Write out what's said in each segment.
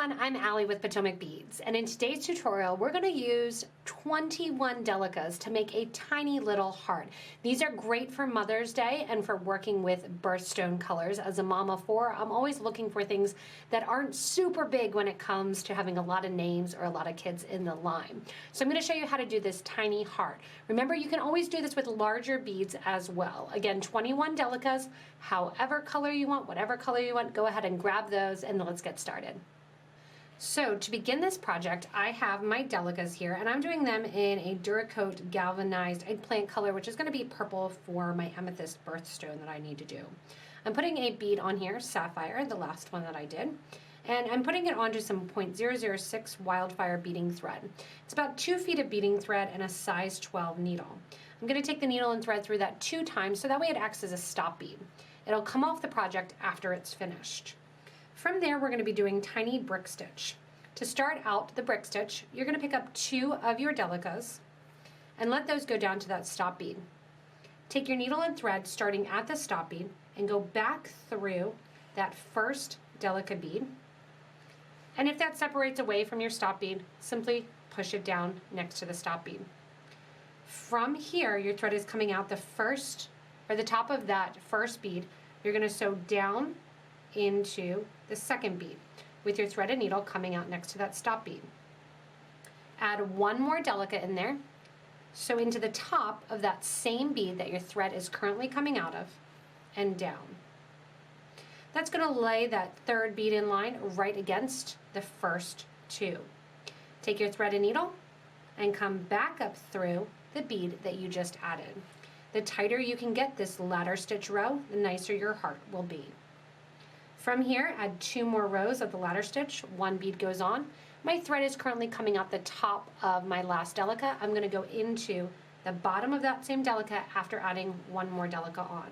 everyone, I'm Allie with Potomac Beads, and in today's tutorial we're going to use 21 delicas to make a tiny little heart. These are great for Mother's Day and for working with birthstone colors. As a mom of four, I'm always looking for things that aren't super big when it comes to having a lot of names or a lot of kids in the line. So I'm going to show you how to do this tiny heart. Remember, you can always do this with larger beads as well. Again, 21 delicas, however color you want, whatever color you want, go ahead and grab those and let's get started. So to begin this project, I have my delicas here, and I'm doing them in a Duracoat Galvanized Eggplant color, which is going to be purple for my amethyst birthstone that I need to do. I'm putting a bead on here, sapphire, the last one that I did, and I'm putting it onto some 0.006 wildfire beading thread. It's about 2 feet of beading thread and a size 12 needle. I'm going to take the needle and thread through that 2 times so that way it acts as a stop bead. It'll come off the project after it's finished. From there, we're going to be doing tiny brick stitch. To start out the brick stitch, you're going to pick up 2 of your delicas and let those go down to that stop bead. Take your needle and thread starting at the stop bead and go back through that first delica bead. And if that separates away from your stop bead, simply push it down next to the stop bead. From here, your thread is coming out the top of that first bead. You're going to sew down into the second bead with your thread and needle coming out next to that stop bead. Add 1 more delica in there, sew into the top of that same bead that your thread is currently coming out of and down. That's going to lay that third bead in line right against the first 2. Take your thread and needle and come back up through the bead that you just added. The tighter you can get this ladder stitch row, the nicer your heart will be. From here, add 2 more rows of the ladder stitch. 1 bead goes on. My thread is currently coming out the top of my last delica. I'm going to go into the bottom of that same delica after adding 1 more delica on.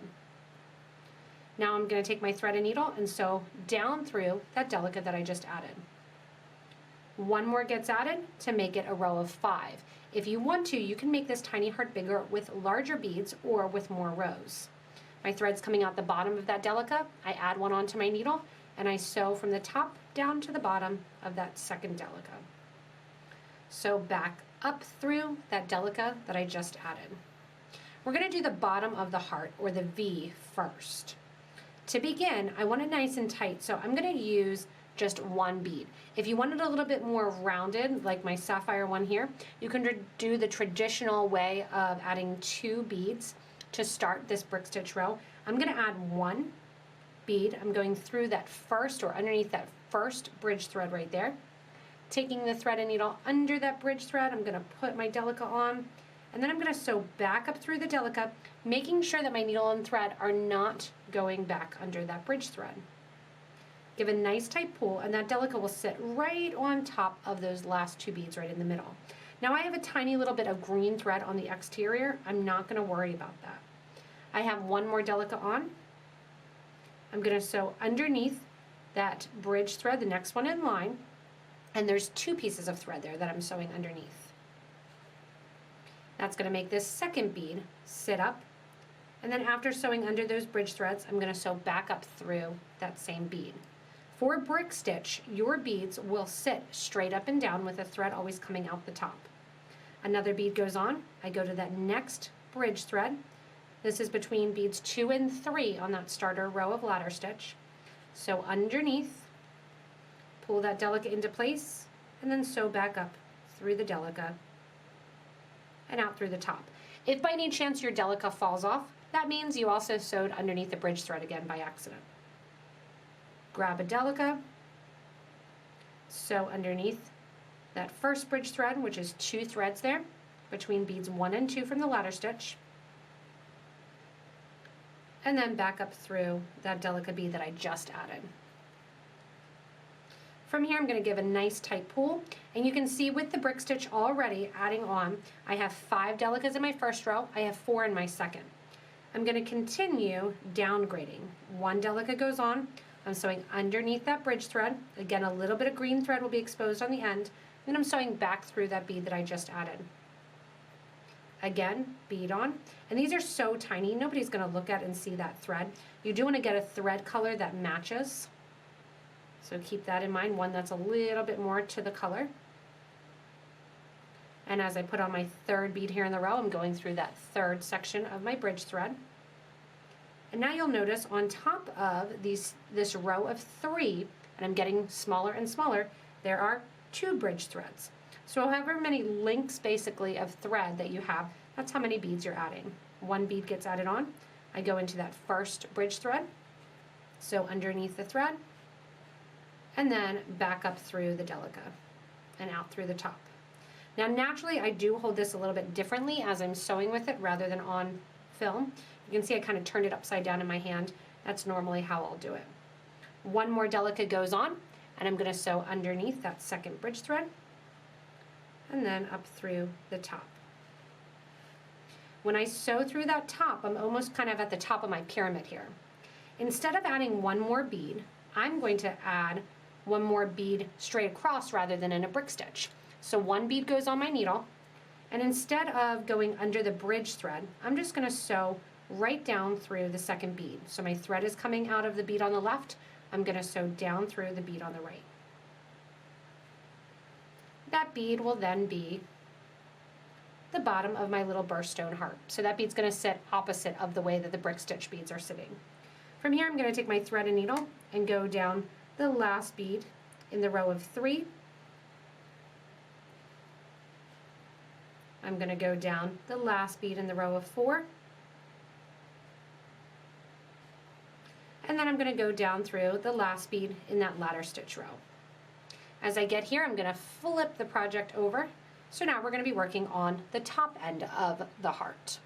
Now I'm going to take my thread and needle and sew down through that delica that I just added. 1 more gets added to make it a row of 5. If you want to, you can make this tiny heart bigger with larger beads or with more rows. My thread's coming out the bottom of that delica. I add 1 onto my needle and I sew from the top down to the bottom of that second delica. Sew back up through that delica that I just added. We're going to do the bottom of the heart, or the V, first. To begin, I want it nice and tight, so I'm going to use just 1 bead. If you want it a little bit more rounded, like my sapphire one here, you can do the traditional way of adding 2 beads to start this brick stitch row. I'm going to add 1 bead. I'm going through that first, or underneath that first bridge thread right there. Taking the thread and needle under that bridge thread, I'm going to put my delica on, and then I'm going to sew back up through the delica, making sure that my needle and thread are not going back under that bridge thread. Give a nice tight pull, and that delica will sit right on top of those last 2 beads right in the middle. Now I have a tiny little bit of green thread on the exterior. I'm not going to worry about that. I have 1 more delica on. I'm going to sew underneath that bridge thread, the next one in line, and there's 2 pieces of thread there that I'm sewing underneath. That's going to make this second bead sit up, and then after sewing under those bridge threads, I'm going to sew back up through that same bead. For brick stitch, your beads will sit straight up and down with the thread always coming out the top. Another bead goes on. I go to that next bridge thread. This is between beads 2 and 3 on that starter row of ladder stitch. Sew underneath, pull that delica into place, and then sew back up through the delica and out through the top. If by any chance your delica falls off, that means you also sewed underneath the bridge thread again by accident. Grab a delica, sew underneath that first bridge thread, which is 2 threads there, between beads 1 and 2 from the ladder stitch, and then back up through that delica bead that I just added. From here, I'm going to give a nice tight pull, and you can see with the brick stitch already adding on, I have 5 delicas in my first row, I have 4 in my second. I'm going to continue downgrading. 1 delica goes on, I'm sewing underneath that bridge thread. Again, a little bit of green thread will be exposed on the end, then I'm sewing back through that bead that I just added. Again, bead on, and these are so tiny, nobody's going to look at and see that thread. You do want to get a thread color that matches. So keep that in mind, one that's a little bit more to the color. And as I put on my third bead here in the row, I'm going through that third section of my bridge thread. And now you'll notice on top of this row of 3, and I'm getting smaller and smaller, there are 2 bridge threads. So however many links basically of thread that you have, that's how many beads you're adding. 1 bead gets added on. I go into that first bridge thread, so underneath the thread, and then back up through the delica and out through the top. Now naturally I do hold this a little bit differently as I'm sewing with it rather than on film. You can see I kind of turned it upside down in my hand. That's normally how I'll do it. 1 more delica goes on, and I'm going to sew underneath that second bridge thread and then up through the top. When I sew through that top, I'm almost kind of at the top of my pyramid here. Instead of adding 1 more bead, I'm going to add 1 more bead straight across rather than in a brick stitch. So 1 bead goes on my needle, and instead of going under the bridge thread, I'm just going to sew right down through the second bead. So my thread is coming out of the bead on the left, I'm going to sew down through the bead on the right. That bead will then be the bottom of my little birthstone heart. So that bead's going to sit opposite of the way that the brick stitch beads are sitting. From here I'm going to take my thread and needle and go down the last bead in the row of 3. I'm going to go down the last bead in the row of 4. And then I'm going to go down through the last bead in that ladder stitch row. As I get here, I'm going to flip the project over. So now we're going to be working on the top end of the heart.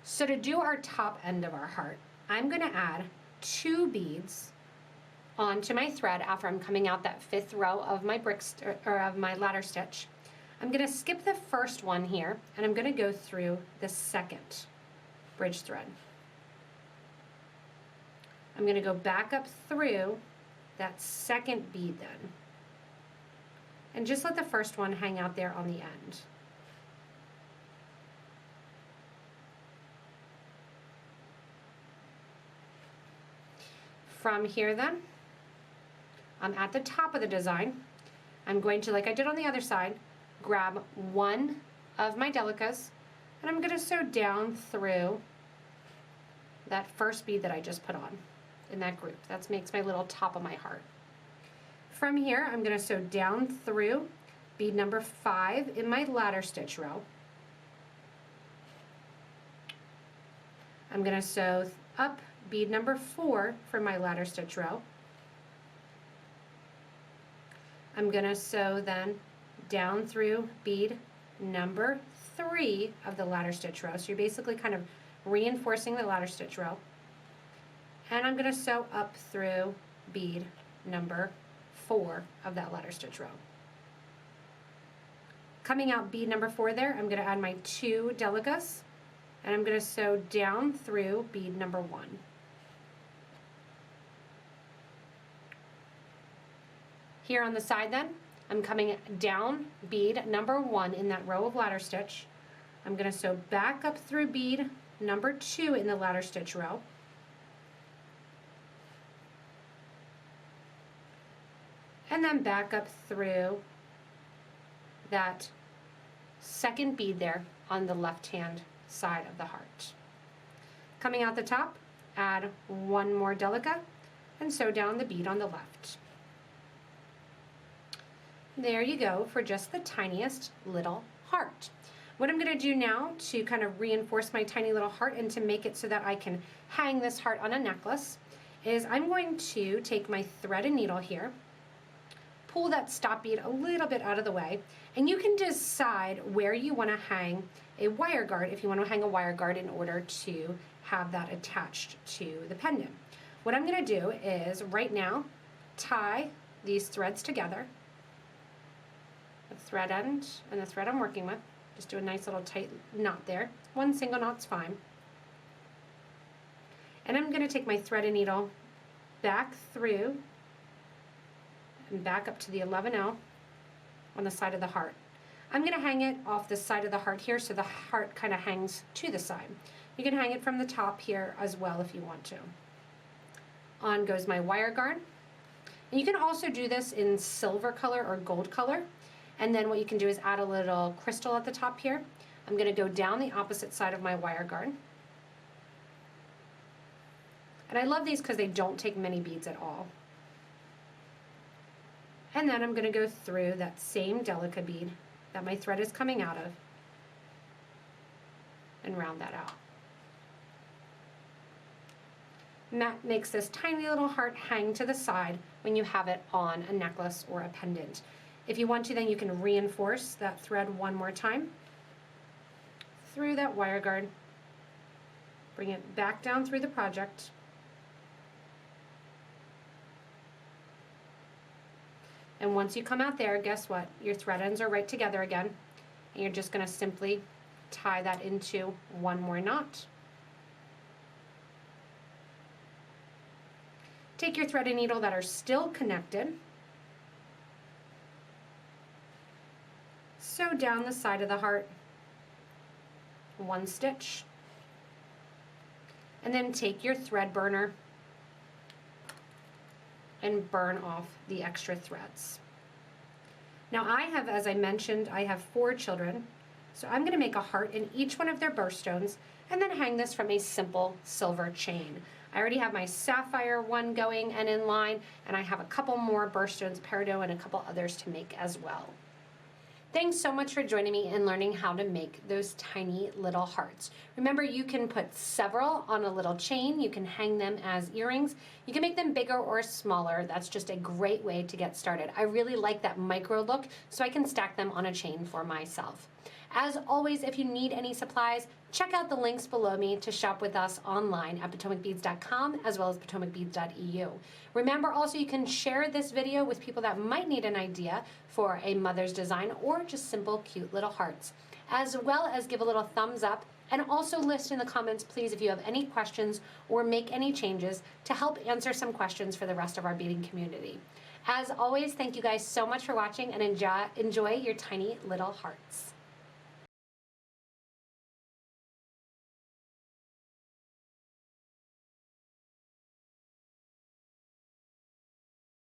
So to do our top end of our heart, I'm going to add 2 beads onto my thread after I'm coming out that 5th row of my of my ladder stitch. I'm going to skip the first one here, and I'm going to go through the second bridge thread. I'm going to go back up through that second bead then, and just let the first one hang out there on the end. From here then, I'm at the top of the design. I'm going to, like I did on the other side, grab 1 of my delicas, and I'm going to sew down through that first bead that I just put on in that group. That makes my little top of my heart. From here, I'm going to sew down through bead number 5 in my ladder stitch row. I'm going to sew up bead number 4 for my ladder stitch row. I'm going to sew then down through bead number 3 of the ladder stitch row. So you're basically kind of reinforcing the ladder stitch row. And I'm going to sew up through bead number 4 of that ladder stitch row. Coming out bead number 4 there, I'm going to add my 2 delicas, and I'm going to sew down through bead number 1. Here on the side then, I'm coming down bead number 1 in that row of ladder stitch. I'm going to sew back up through bead number 2 in the ladder stitch row. And then back up through that second bead there on the left-hand side of the heart. Coming out the top, add 1 more delica and sew down the bead on the left. There you go for just the tiniest little heart. What I'm going to do now to kind of reinforce my tiny little heart and to make it so that I can hang this heart on a necklace is I'm going to take my thread and needle here, pull that stop bead a little bit out of the way, and you can decide where you want to hang a wire guard if you want to hang a wire guard in order to have that attached to the pendant. What I'm going to do is right now tie these threads together, the thread end and the thread I'm working with. Just do a nice little tight knot there. 1 single knot's fine. And I'm going to take my thread and needle back through and back up to the 11L on the side of the heart. I'm going to hang it off the side of the heart here so the heart kind of hangs to the side. You can hang it from the top here as well if you want to. On goes my wire guard, And you can also do this in silver color or gold color. And then what you can do is add a little crystal at the top here. I'm going to go down the opposite side of my wire guard. And I love these because they don't take many beads at all. And then I'm going to go through that same Delica bead that my thread is coming out of and round that out. And that makes this tiny little heart hang to the side when you have it on a necklace or a pendant. If you want to, then you can reinforce that thread one more time through that wire guard. Bring it back down through the project. And once you come out there, guess what? Your thread ends are right together again. And you're just going to simply tie that into one more knot. Take your thread and needle that are still connected. Sew down the side of the heart, one stitch. And then take your thread burner and burn off the extra threads. Now I have, as I mentioned, I have 4 children, so I'm going to make a heart in each one of their birthstones and then hang this from a simple silver chain. I already have my sapphire one going and in line, and I have a couple more birthstones, peridot, and a couple others to make as well. Thanks so much for joining me in learning how to make those tiny little hearts. Remember, you can put several on a little chain. You can hang them as earrings. You can make them bigger or smaller. That's just a great way to get started. I really like that micro look, so I can stack them on a chain for myself. As always, if you need any supplies, check out the links below me to shop with us online at PotomacBeads.com as well as PotomacBeads.eu. Remember also, you can share this video with people that might need an idea for a mother's design or just simple cute little hearts, as well as give a little thumbs up, and also list in the comments, please, if you have any questions or make any changes to help answer some questions for the rest of our beading community. As always, thank you guys so much for watching, and enjoy your tiny little hearts.